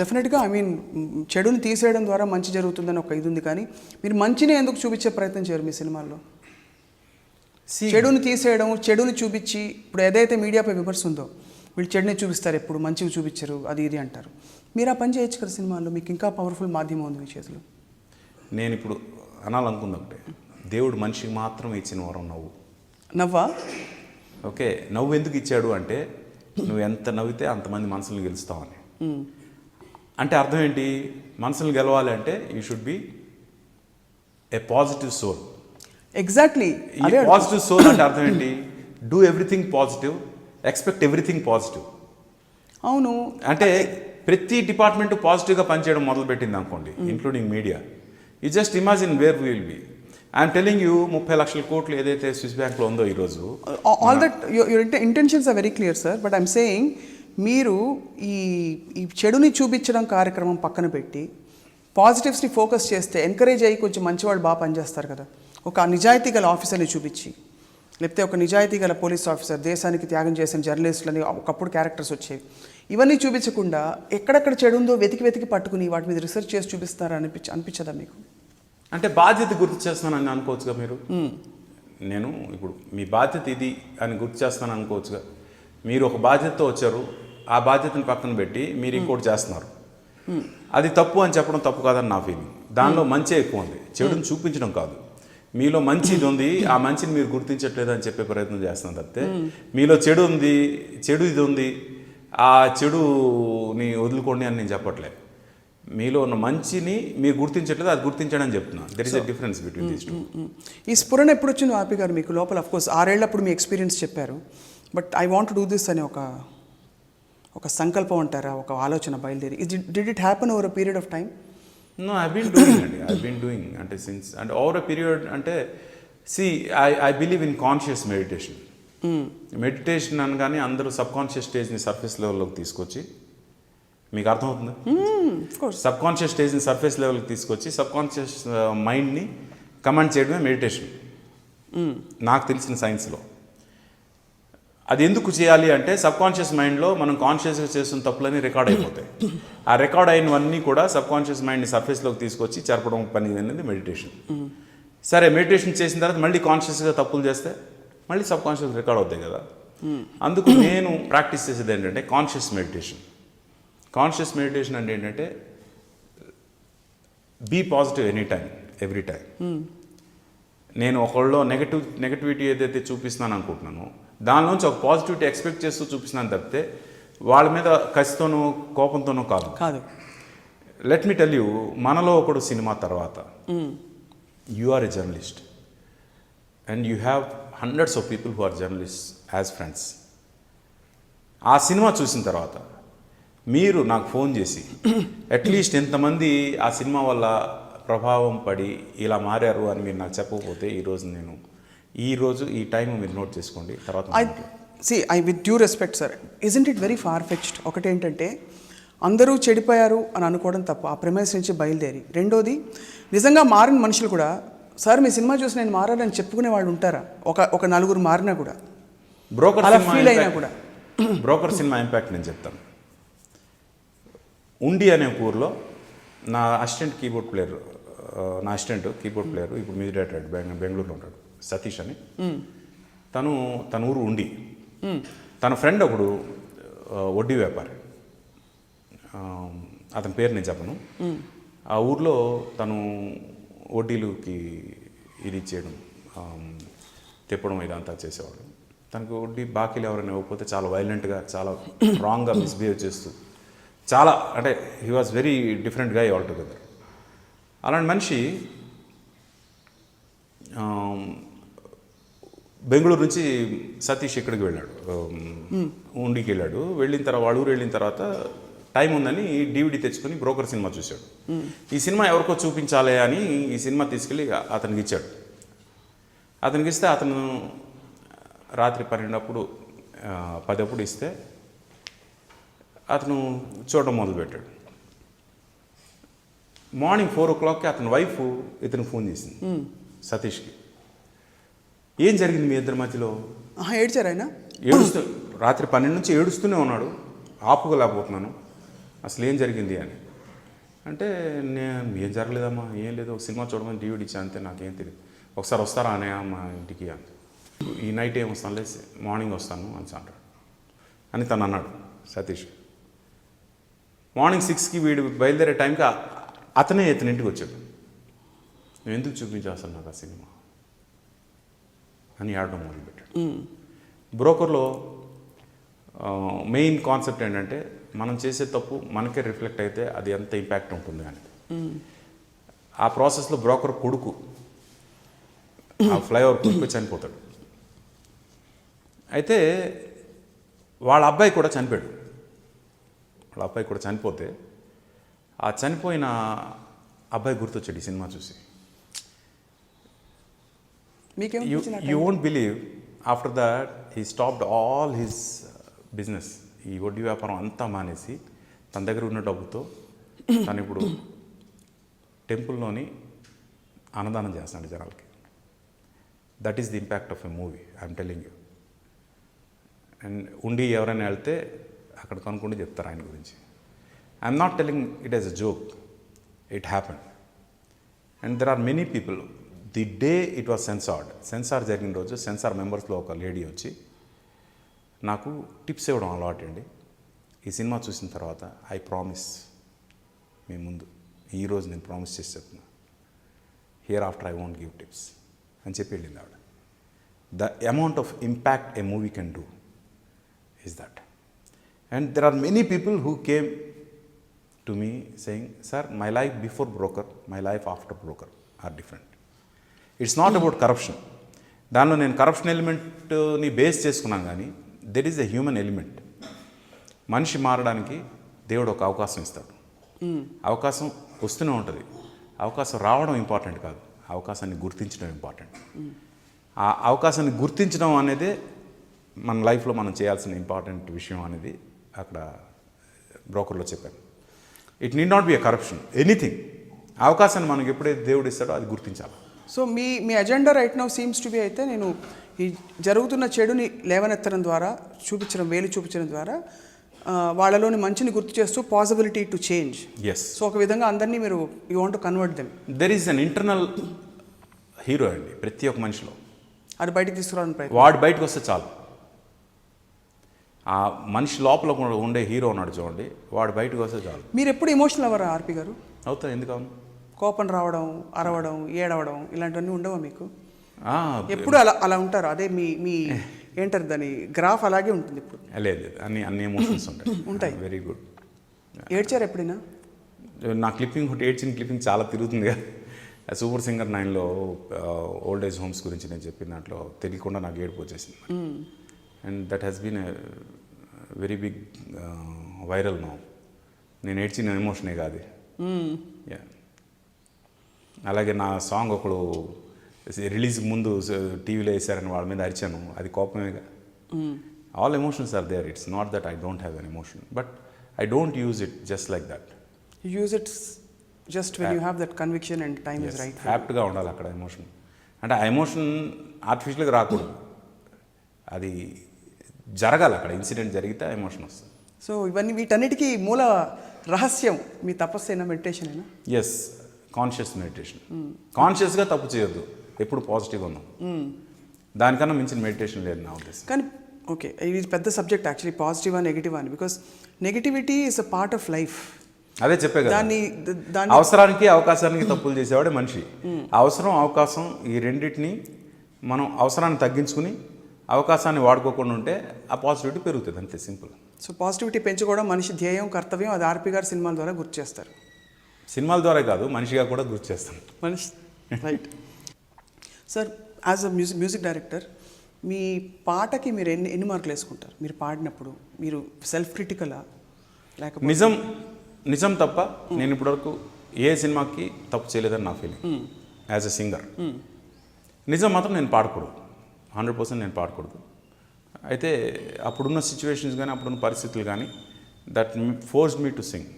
డెఫినెట్గా I mean చెడుని తీసేయడం ద్వారా మంచి జరుగుతుందని ఒక ఇది ఉంది, కానీ మీరు మంచిని ఎందుకు చూపించే ప్రయత్నం చేయరు మీ సినిమాల్లో? చెడుని తీసేయడం, చెడుని చూపించి, ఇప్పుడు ఏదైతే మీడియాపై విమర్శ ఉందో వీళ్ళు చెడుని చూపిస్తారు, ఎప్పుడు మంచిగా చూపించరు, అది ఇది అంటారు. మీరు ఆ పని చేయొచ్చు కదా సినిమాల్లో, మీకు ఇంకా పవర్ఫుల్ మాధ్యమం ఉంది మీ చేతిలో. నేను ఇప్పుడు అనాలనుకుంది ఒకటే, దేవుడు మనిషికి మాత్రం ఇచ్చిన వరం నవ్వు. నవ్వా? ఓకే, నవ్వు ఎందుకు ఇచ్చాడు అంటే నువ్వు ఎంత నవ్వితే అంతమంది మనసులను గెలుస్తావని. అంటే అర్థం ఏంటి? మనసులు గెలవాలి అంటే you should be a positive soul. Exactly. Positive soul అంటే అర్థం ఏంటి? Do everything positive, expect everything positive. అవును, అంటే ప్రతి డిపార్ట్మెంట్ పాజిటివ్గా పనిచేయడం మొదలుపెట్టింది అనుకోండి, including media. You just imagine where we will be. I'm telling you, 30 లక్షల కోట్లు ఏదైతే స్విస్ బ్యాంక్లో ఉందో ఈరోజు, all that your intentions are very clear sir, but I'm saying మీరు ఈ చెడుని చూపించడం కార్యక్రమం పక్కన పెట్టి పాజిటివ్స్ని ఫోకస్ చేస్తే, ఎంకరేజ్ అయ్యి కొంచెం మంచివాళ్ళు బాగా పనిచేస్తారు కదా. ఒక నిజాయితీ గల ఆఫీసర్ని చూపించి, లేకపోతే ఒక నిజాయితీ గల పోలీస్ ఆఫీసర్, దేశానికి త్యాగం చేసిన జర్నలిస్టులని ఒకప్పుడు క్యారెక్టర్స్ వచ్చేవి. ఇవన్నీ చూపించకుండా ఎక్కడెక్కడ చెడు ఉందో వెతికి పట్టుకుని వాటి మీద రీసెర్చ్ చేసి చూపిస్తారా అనిపించదా మీకు? అంటే బాధ్యత గుర్తు చేస్తానని అనుకోవచ్చుగా మీరు. నేను ఇప్పుడు మీ బాధ్యత ఇది అని గుర్తు చేస్తాను అనుకోవచ్చుగా. మీరు ఒక బాధ్యతతో వచ్చారు, ఆ బాధ్యతను పక్కన పెట్టి మీరు ఇంకోటి చేస్తున్నారు. అది తప్పు అని చెప్పడం తప్పు కాదని నా ఫీలింగ్. దానిలో మంచి ఎక్కువ ఉంది, చెడుని చూపించడం కాదు. మీలో మంచి ఇది ఉంది, ఆ మంచిని మీరు గుర్తించట్లేదు అని చెప్పే ప్రయత్నం చేస్తున్నాను తప్పితే మీలో చెడు ఉంది, చెడు ఇది ఉంది, ఆ చెడుని వదులుకోండి అని నేను చెప్పట్లేదు. మీలో ఉన్న మంచిని మీరు గుర్తించట్లేదు, అది గుర్తించడం అని చెప్తున్నాను. There is a difference between these two. ఈ స్ఫురణ ఎప్పుడు వచ్చింది ఆర్పి గారు మీకు లోపల? అఫ్ కోర్స్ 6 ఏళ్ళప్పుడు మీ ఎక్స్పీరియన్స్ చెప్పారు, but I want to do this అనే ఒక సంకల్పం అంటారా, ఒక ఆలోచన బయలుదేరి, did it happen over a period of time? No, I've been doing అంటే since and over a period అంటే see I believe in conscious meditation. Meditation అనగానే అందరూ సబ్కాన్షియస్ స్టేజ్ని సర్ఫేస్ లెవెల్లోకి తీసుకొచ్చి, మీకు అర్థమవుతుందా? సబ్కాన్షియస్ స్టేజ్ని సర్ఫేస్ లెవెల్కి తీసుకొచ్చి సబ్కాన్షియస్ మైండ్ని కమాండ్ చేయడమే మెడిటేషన్ నాకు తెలిసిన సైన్స్లో. అది ఎందుకు చేయాలి అంటే సబ్కాన్షియస్ మైండ్లో మనం కాన్షియస్గా చేస్తున్న తప్పులని రికార్డ్ అయిపోతాయి. ఆ రికార్డ్ అయినవన్నీ కూడా సబ్కాన్షియస్ మైండ్ని సర్ఫేస్లోకి తీసుకొచ్చి జరపడం పని అనేది మెడిటేషన్. సరే, మెడిటేషన్ చేసిన తర్వాత మళ్ళీ కాన్షియస్గా తప్పులు చేస్తే మళ్ళీ సబ్కాన్షియస్ రికార్డ్ అవుతాయి కదా. అందుకు నేను ప్రాక్టీస్ చేసేది ఏంటంటే కాన్షియస్ మెడిటేషన్. కాన్షియస్ మెడిటేషన్ అంటే ఏంటంటే be positive any time, every time. నేను ఒకళ్ళలో నెగటివిటీ ఏదైతే చూపిస్తున్నాను అనుకుంటున్నానో దానిలోంచి ఒక పాజిటివిటీ ఎక్స్పెక్ట్ చేస్తూ చూపిస్తున్నాను తప్పితే వాళ్ళ మీద కసితోనూ కోపంతోనూ కాదు. లెట్ మీ టెల్ యూ, మనలో ఒకడు సినిమా తర్వాత you are a journalist and you have hundreds of people who are journalist as friends. ఆ సినిమా చూసిన తర్వాత మీరు నాకు ఫోన్ చేసి అట్లీస్ట్ ఎంతమంది ఆ సినిమా వల్ల ప్రభావం పడి ఇలా మారారు అని మీరు నాకు చెప్పకపోతే ఈరోజు ఈ టైం మీరు నోట్ చేసుకోండి. తర్వాత I with due respect sir, isn't it very far fetched? ఒకటేంటంటే అందరూ చెడిపోయారు అని అనుకోవడం తప్పు, ఆ ప్రెమైస్ నుంచి బయలుదేరి. రెండోది, నిజంగా మారిన మనుషులు కూడా సార్ మీ సినిమా చూసి నేను మారాలని చెప్పుకునే వాళ్ళు ఉంటారా? ఒక నలుగురు మారినా కూడా, అలా ఫీల్ అయినా కూడా. బ్రోకర్ సినిమా ఇంపాక్ట్ నేను చెప్తాను. ఉండి అనే ఊరిలో నా అసిస్టెంట్ కీబోర్డ్ ప్లేయర్ ఇప్పుడు మ్యూజిక్ డైరెక్టర్ బెంగళూరులో ఉంటాడు, సతీష్ అని. తన ఊరు ఉండి. తన ఫ్రెండ్ ఒకడు వడ్డీ వ్యాపారి, అతని పేరు నేను చెప్పను. ఆ ఊర్లో తను వడ్డీలుకి ఇది చేయడం, తిప్పడం ఇదంతా చేసేవాడు. తనకు వడ్డీ బాకీలు ఎవరైనా ఇవ్వకపోతే చాలా వైలెంట్గా, చాలా రాంగ్గా మిస్బిహేవ్ చేస్తూ, చాలా అంటే హీ వాజ్ వెరీ డిఫరెంట్ గా ఆల్ టుగెదర్. అలాంటి మనిషి బెంగళూరు నుంచి సతీష్ ఇక్కడికి వెళ్ళాడు, ఉండికి వెళ్ళాడు. వాళ్ళ ఊరు వెళ్ళిన తర్వాత టైం ఉందని DVD తెచ్చుకొని బ్రోకర్ సినిమా చూశాడు. ఈ సినిమా ఎవరికో చూపించాలి అని ఈ సినిమా తీసుకెళ్ళి అతనికి ఇచ్చాడు. అతనికి ఇస్తే అతను రాత్రి 10 ఇస్తే అతను చూడడం మొదలుపెట్టాడు. మార్నింగ్ 4 o'clockకి అతని వైఫ్ ఇతను ఫోన్ చేసింది సతీష్కి. ఏం జరిగింది మీ ఇద్దరి మధ్యలో? ఏడ్చారు ఆయన. రాత్రి 12 నుంచి ఏడుస్తూనే ఉన్నాడు, ఆపుకోలేకపోతున్నాను, అసలు ఏం జరిగింది అని. అంటే నేను ఏం జరగలేదమ్మా, ఏం లేదు, ఒక సినిమా చూడమని డివిడి ఇచ్చా అంతే, నాకేం తెలియదు. ఒకసారి వస్తారా అన్నయ్య మా ఇంటికి అని. ఈ నైట్ ఏం వస్తాను లేదు, మార్నింగ్ వస్తాను అని అంటాడు అని తను అన్నాడు సతీష్. మార్నింగ్ 6కి వీడు బయలుదేరే టైంకి అతనే ఇంటికి వచ్చాడు. నువ్వు ఎందుకు చూపించాల్సిన నాకు ఆ సినిమా అని ఆడడం మొదలుపెట్టాడు. బ్రోకర్లో మెయిన్ కాన్సెప్ట్ ఏంటంటే మనం చేసే తప్పు మనకే రిఫ్లెక్ట్ అయితే అది ఎంత ఇంపాక్ట్ ఉంటుంది అని. ఆ ప్రాసెస్లో బ్రోకర్ కొడుకు ఆ ఫ్లైఓవర్ కొడుకు చనిపోతాడు. అయితే వాళ్ళ అబ్బాయి కూడా చనిపోయాడు. వాళ్ళ అబ్బాయి కూడా చనిపోతే ఆ చనిపోయిన అబ్బాయి గుర్తొచ్చాడు ఈ సినిమా చూసి. You won't believe, after that he stopped all his business. ఈ వడ్డీ వ్యాపారం అంతా మానేసి తన దగ్గర ఉన్న డబ్బుతో తను ఇప్పుడు టెంపుల్లోని అన్నదానం చేస్తున్నాడు జనాలకి. That is the impact of a movie, I'm telling you. And ఉండి ఎవరైనా వెళ్తే అక్కడ కనుక్కుంటే చెప్తారు ఆయన గురించి. I'm not telling it as a joke, it happen. And there are many people. The day it was censor జరిగిన రోజు సెన్సార్ మెంబర్స్లో ఒక లేడీ వచ్చి నాకు టిప్స్ ఇవ్వడం అలవాటు అండి. ఈ సినిమా చూసిన తర్వాత ఐ ప్రామిస్ మీ ముందు ఈరోజు నేను ప్రామిస్ చేసి చెప్తున్నా, hereafter I won't give tips అని చెప్పి వెళ్ళింది ఆవిడ. The amount of impact a movie can do is that. And there are many people who came to me saying, sir my life before broker, my life after broker are different. It's not about corruption. దానిలో నేను corruption ఎలిమెంట్ని base చేసుకున్నాను, కానీ there is a human element. మనిషి మారడానికి దేవుడు ఒక అవకాశం ఇస్తాడు. అవకాశం వస్తూనే ఉంటుంది. అవకాశం రావడం ఇంపార్టెంట్ కాదు, అవకాశాన్ని గుర్తించడం ఇంపార్టెంట్. ఆ అవకాశాన్ని గుర్తించడం అనేది మన లైఫ్లో మనం చేయాల్సిన ఇంపార్టెంట్ విషయం అనేది అక్కడ బ్రోకర్లో చెప్పాను. It need not be a corruption, anything. అవకాశాన్ని మనకు ఎప్పుడైతే దేవుడు ఇస్తాడో అది గుర్తించాలి. So me agenda right now seems to be అయితే నేను ఈ జరుగుతున్న చెడుని లేవనెత్తడం ద్వారా వేలు చూపించడం ద్వారా వాళ్ళలోని మంచిని గుర్తు చేస్తూ possibility to change. Yes. So ఒక విధంగా అందరినీ మీరు you want to convert them. There is an internal hero అండి ప్రతి ఒక్క మనిషిలో. అది బయటకు తీసుకురావడానికి ప్రయత్నం. వాడు బయటకు వస్తే చాలు. ఆ మనిషి లోపల ఉండే హీరో ఉన్నాడు చూడండి, వాడు బయటకు వస్తే చాలు. మీరు ఎప్పుడు ఎమోషనల్ అవ్వరా ఆర్పి గారు? అవుతా, ఎందుకు అవును. కోపం రావడం, అరవడం, ఏడవడం ఇలాంటివన్నీ ఉండవా మీకు? ఎప్పుడు అలా ఉంటారు? అదే మీ ఏంటారు దాని గ్రాఫ్ అలాగే ఉంటుంది ఇప్పుడు? లేదు, అన్ని ఎమోషన్స్ ఉంటాయి. Very good. ఏడ్చారు ఎప్పుడైనా? నా క్లిప్పింగ్ ఏడ్చిన క్లిప్పింగ్ చాలా తిరుగుతుంది కదా. సూపర్ సింగర్ 9లో ఓల్డ్ ఏజ్ హోమ్స్ గురించి నేను చెప్పిన దాంట్లో తెలియకుండా నాకు ఏడుపు వచ్చేసింది. And that has been a very big viral now. నేను ఏడ్చిన ఎమోషనే కాదు. అలాగే నా సాంగ్ ఒకడు రిలీజ్ ముందు టీవీలో వేసారని వాళ్ళ మీద అరిచాను, అది కోపమేగా. All emotions are there. It's not that I don't have an emotion, but I don't use it just like that. Use it just when you have that conviction and time is right. యాప్ట్గా ఉండాలి అక్కడ emotion. అంటే ఆ emotion ఆర్టిఫిషియల్గా రాకూడదు, అది జరగాలి. అక్కడ ఇన్సిడెంట్ జరిగితే ఆ ఎమోషన్ వస్తుంది. సో వీటన్నిటికీ మూల రహస్యం మీ తపస్సు అయినా మెడిటేషన్ అయినా? Yes, conscious meditation. కాన్షియస్గా తప్పు చేయొద్దు, ఎప్పుడు పాజిటివ్గా ఉన్నాం. దానికన్నా మించిన మెడిటేషన్ లేదు నా ఉద్దేశం. కానీ ఓకే, ఇది పెద్ద సబ్జెక్ట్ యాక్చువల్లీ, పాజిటివ్ అని నెగిటివ్ అని. Because negativity is a part of life. అదే చెప్పే కదా, దాన్ని అవసరానికి అవకాశానికి తప్పులు చేసేవాడే మనిషి. అవసరం అవకాశం ఈ రెండింటిని మనం అవసరాన్ని తగ్గించుకుని అవకాశాన్ని వాడుకోకుండా ఉంటే ఆ పాజిటివిటీ పెరుగుతుంది, అంతే సింపుల్. సో పాజిటివిటీ పెంచుకోవడం మనిషి ధ్యేయం, కర్తవ్యం. అది ఆర్పి గారు సినిమాల ద్వారా గుర్తు చేస్తారు. సినిమాల ద్వారా కాదు, మనిషిగా కూడా గుర్తు చేస్తాను. మనిషి right. Sir, as a music director మీ పాటకి మీరు ఎన్ని మార్కులు వేసుకుంటారు? మీరు పాడినప్పుడు మీరు సెల్ఫ్ క్రిటికలా లేకపోతే? నిజం తప్ప నేను ఇప్పటివరకు ఏ సినిమాకి తప్పు చేయలేదని నా ఫీలింగ్ యాజ్ అ సింగర్. నిజం మాత్రం నేను పాడకూడదు, 100% నేను పాడకూడదు. అయితే అప్పుడున్న సిచ్యువేషన్స్ కానీ అప్పుడున్న పరిస్థితులు కానీ that forced me to sing.